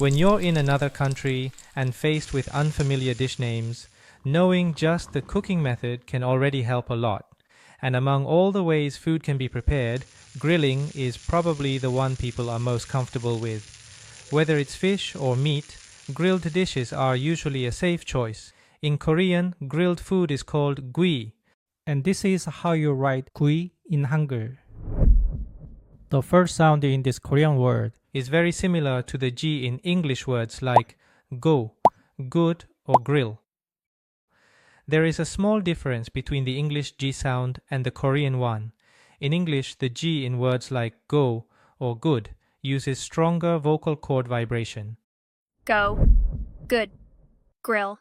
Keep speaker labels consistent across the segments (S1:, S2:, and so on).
S1: When you're in another country and faced with unfamiliar dish names, knowing just the cooking method can already help a lot. And among all the ways food can be prepared, grilling is probably the one people are most comfortable with. Whether it's fish or meat, grilled dishes are usually a safe choice. In Korean, grilled food is called gui, and this is how you write gui in Hangul. The first sound in this Korean word is very similar to the G in English words like go, good, or grill. There is a small difference between the English G sound and the Korean one. In English, the G in words like go or good uses stronger vocal cord vibration.
S2: Go, good, grill.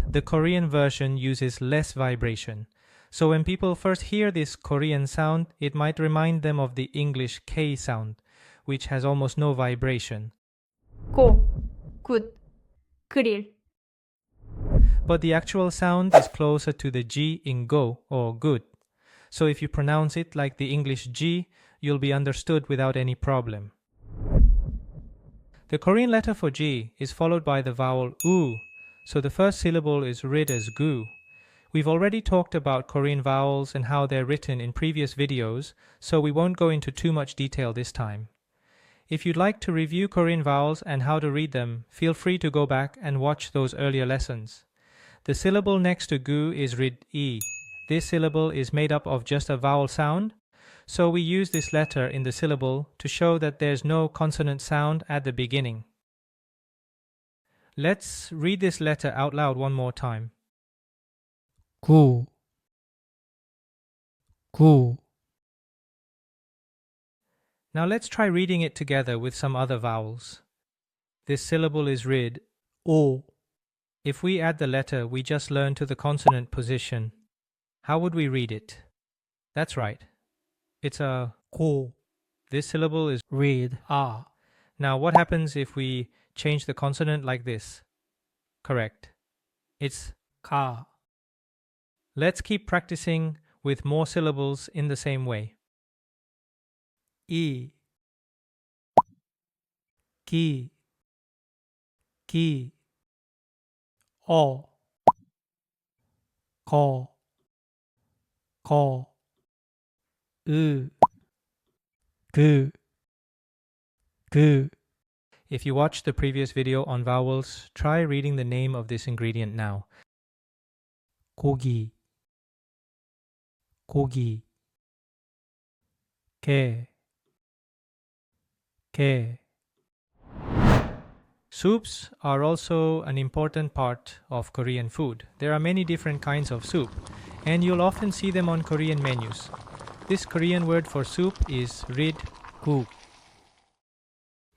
S1: The Korean version uses less vibration. So when people first hear this Korean sound, it might remind them of the English K sound, which has almost no vibration.
S2: Go, good, grill.
S1: But the actual sound is closer to the G in go or good. So if you pronounce it like the English G, you'll be understood without any problem. The Korean letter for G is followed by the vowel U, so the first syllable is read as gu. We've already talked about Korean vowels and how they're written in previous videos, so we won't go into too much detail this time. If you'd like to review Korean vowels and how to read them, feel free to go back and watch those earlier lessons. The syllable next to gu is read E. This syllable is made up of just a vowel sound, so we use this letter in the syllable to show that there's no consonant sound at the beginning. Let's read this letter out loud one more time. 구, 구. Now let's try reading it together with some other vowels. This syllable is read O. If we add the letter we just learned to the consonant position, how would we read it? That's right. It's a 고. This syllable is read A. Now what happens if we change the consonant like this? Correct. It's ka. Let's keep practicing with more syllables in the same way. E, ki, ki, o, ko, ko, gu, gu. If you watched the previous video on vowels, try reading the name of this ingredient now. 고기, 고기, 게, 게. Soups are also an important part of Korean food. There are many different kinds of soup, and you'll often see them on Korean menus. This Korean word for soup is rid-guk.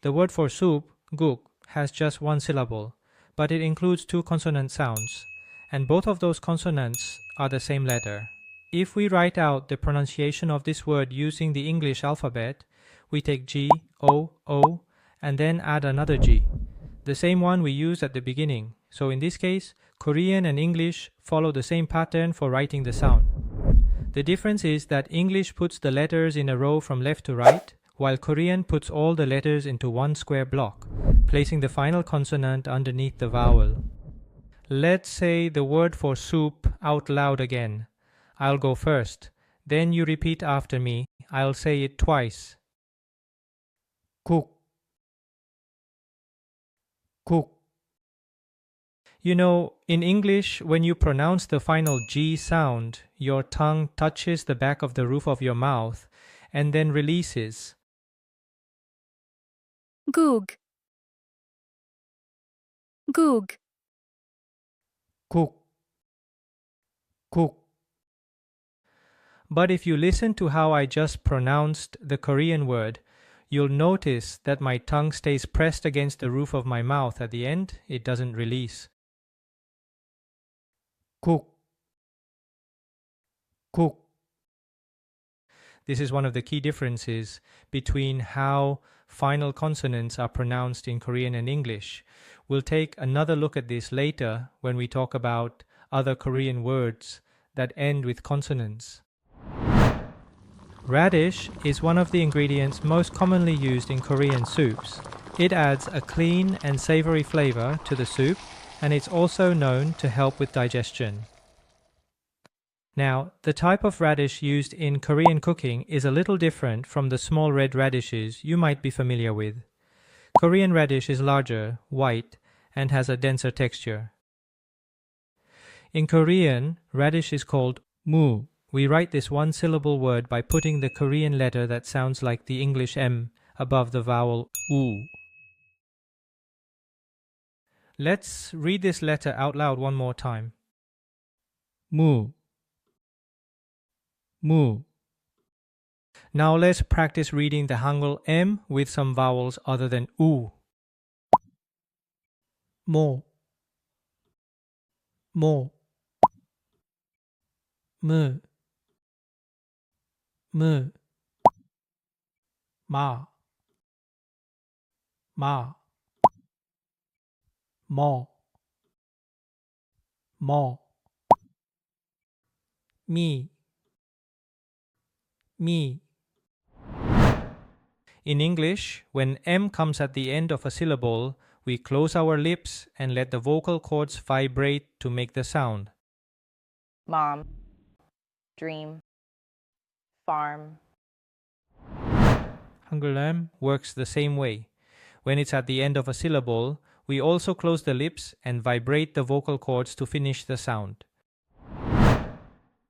S1: The word for soup, guk, has just one syllable, but it includes two consonant sounds, and both of those consonants are the same letter. If we write out the pronunciation of this word using the English alphabet, we take G, O, O, and then add another G, the same one we used at the beginning. So in this case, Korean and English follow the same pattern for writing the sound. The difference is that English puts the letters in a row from left to right, while Korean puts all the letters into one square block, placing the final consonant underneath the vowel. Let's say the word for soup out loud again. I'll go first. Then you repeat after me. I'll say it twice. 국, 국. You know, in English, when you pronounce the final G sound, your tongue touches the back of the roof of your mouth and then releases.
S2: Goog, goog.
S1: 국, 국. But if you listen to how I just pronounced the Korean word, you'll notice that my tongue stays pressed against the roof of my mouth at the end. It doesn't release. 국, 국. This is one of the key differences between how final consonants are pronounced in Korean and English. We'll take another look at this later when we talk about other Korean words that end with consonants. Radish is one of the ingredients most commonly used in Korean soups. It adds a clean and savory flavor to the soup, and it's also known to help with digestion. Now, the type of radish used in Korean cooking is a little different from the small red radishes you might be familiar with. Korean radish is larger, white, and has a denser texture. In Korean, radish is called mu. We write this one-syllable word by putting the Korean letter that sounds like the English M above the vowel U. Let's read this letter out loud one more time. Mu. Mu. Now let's practice reading the Hangul M with some vowels other than U. Mo. Mo. Mu. Mu. Ma. Ma. Mo. Mo. Mi. Mi. In English, when M comes at the end of a syllable, we close our lips and let the vocal cords vibrate to make the sound.
S3: Mom, dream, farm.
S1: Hangul M works the same way. When it's at the end of a syllable, we also close the lips and vibrate the vocal cords to finish the sound.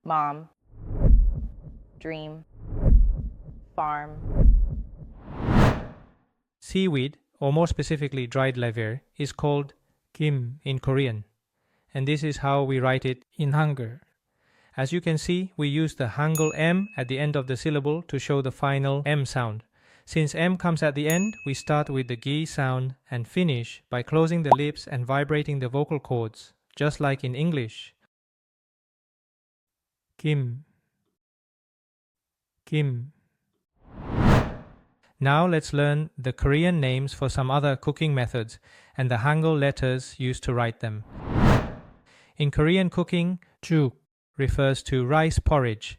S3: Mom, dream, farm.
S1: Seaweed, or more specifically dried laver, is called kim in Korean, and this is how we write it in Hangul. As you can see, we use the Hangul M at the end of the syllable to show the final M sound. Since M comes at the end, we start with the gi sound and finish by closing the lips and vibrating the vocal cords, just like in English. Kim. Kim. Now let's learn the Korean names for some other cooking methods and the Hangul letters used to write them. In Korean cooking, juk refers to rice porridge.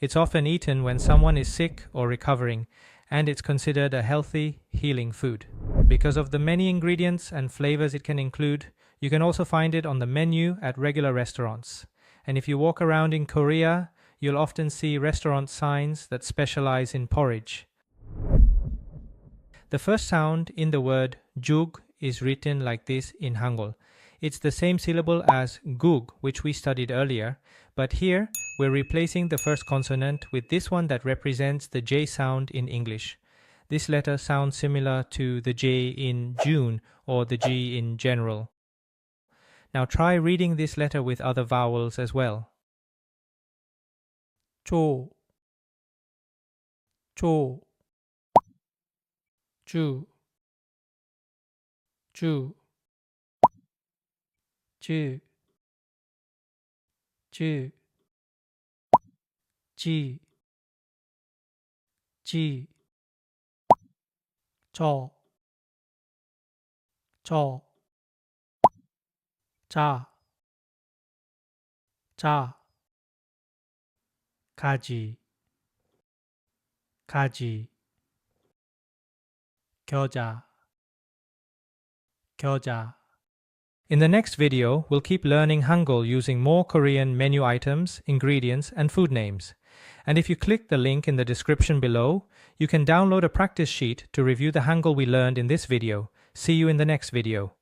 S1: It's often eaten when someone is sick or recovering, and it's considered a healthy, healing food. Because of the many ingredients and flavors it can include, you can also find it on the menu at regular restaurants. And if you walk around in Korea, you'll often see restaurant signs that specialize in porridge. The first sound in the word juk is written like this in Hangul. It's the same syllable as gug, which we studied earlier, but here we're replacing the first consonant with this one that represents the J sound in English. This letter sounds similar to the J in June or the G in general. Now try reading this letter with other vowels as well. 조, 조, 주, 주, 주, 주, 지, 지, 저, 저, 자, 자, 가지, 가지, 겨자, 겨자. In the next video, we'll keep learning Hangul using more Korean menu items, ingredients, and food names. And if you click the link in the description below, you can download a practice sheet to review the Hangul we learned in this video. See you in the next video.